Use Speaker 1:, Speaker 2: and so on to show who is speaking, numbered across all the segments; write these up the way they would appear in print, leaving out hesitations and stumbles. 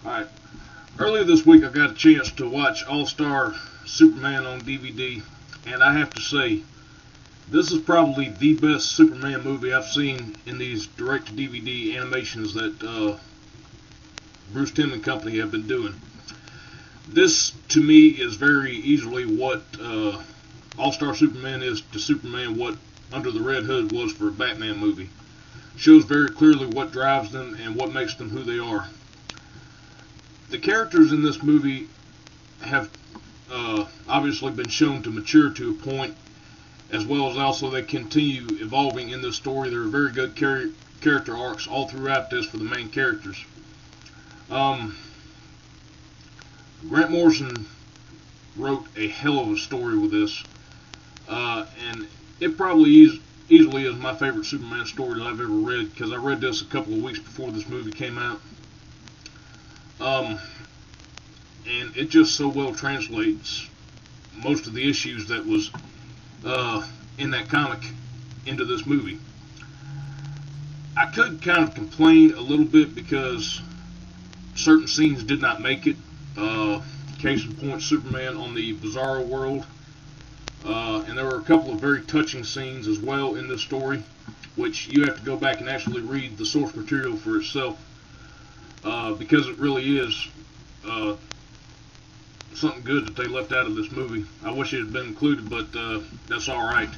Speaker 1: Alright, earlier this week I got a chance to watch All-Star Superman on DVD, and I have to say, this is probably the best Superman movie I've seen in these direct-to-DVD animations that Bruce Timm and company have been doing. This, to me, is very easily what All-Star Superman is to Superman what Under the Red Hood was for a Batman movie. Shows very clearly what drives them and what makes them who they are. The characters in this movie have obviously been shown to mature to a point, as well as also they continue evolving in this story. There are very good character arcs all throughout this for the main characters. Grant Morrison wrote a hell of a story with this, and it probably easily is my favorite Superman story that I've ever read, because I read this a couple of weeks before this movie came out. And it just so well translates most of the issues that was in that comic into this movie. I could kind of complain a little bit because certain scenes did not make it. Case in point, Superman on the Bizarro world. And there were a couple of very touching scenes as well in this story, which you have to go back and actually read the source material for itself, because it really is something good that they left out of this movie. I wish it had been included, but that's alright.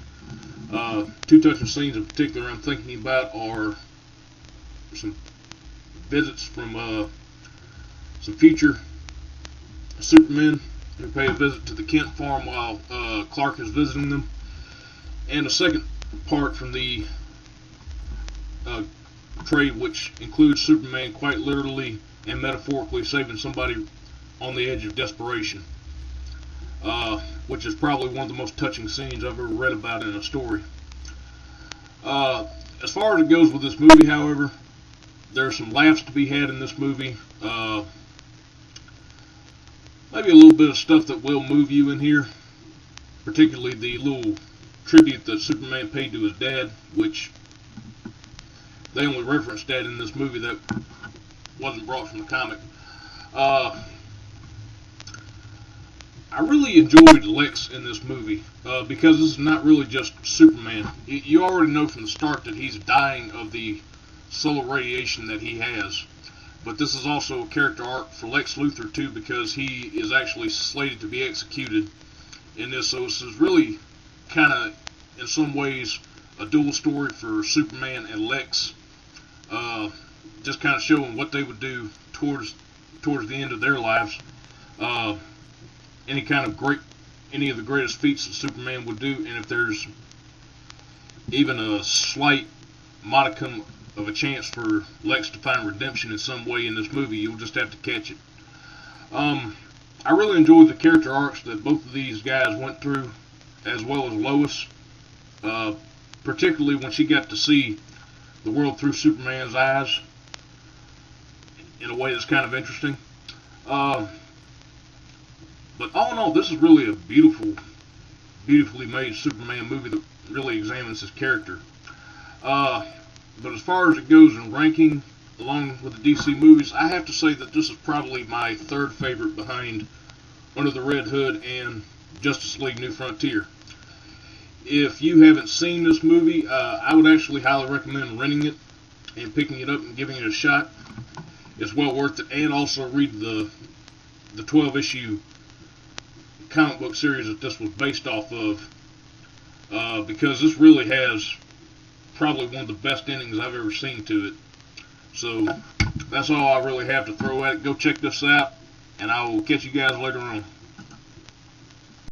Speaker 1: Two touching scenes in particular I'm thinking about are some visits from some future Supermen who pay a visit to the Kent farm while Clark is visiting them, and a second part from the trade, which includes Superman quite literally and metaphorically saving somebody on the edge of desperation, which is probably one of the most touching scenes I've ever read about in a story. As far as it goes with this movie, however, there are some laughs to be had in this movie. Maybe a little bit of stuff that will move you in here, particularly the little tribute that Superman paid to his dad, which they only referenced that in this movie. That wasn't brought from the comic. I really enjoyed Lex in this movie, because this is not really just Superman. You already know from the start that he's dying of the solar radiation that he has. But this is also a character arc for Lex Luthor too, because he is actually slated to be executed in this. So this is really kind of, in some ways, a dual story for Superman and Lex. Just kind of showing what they would do towards the end of their lives. Any of the greatest feats that Superman would do, and if there's even a slight modicum of a chance for Lex to find redemption in some way in this movie, you'll just have to catch it. I really enjoyed the character arcs that both of these guys went through, as well as Lois, particularly when she got to see the world through Superman's eyes in a way that's kind of interesting. But all in all, this is really a beautifully made Superman movie that really examines his character. But as far as it goes in ranking, along with the DC movies, I have to say that this is probably my third favorite behind Under the Red Hood and Justice League New Frontier. If you haven't seen this movie, I would actually highly recommend renting it and picking it up and giving it a shot. It's well worth it, and also read the 12-issue comic book series that this was based off of, because this really has probably one of the best endings I've ever seen to it. So that's all I really have to throw at it. Go check this out, and I will catch you guys later on.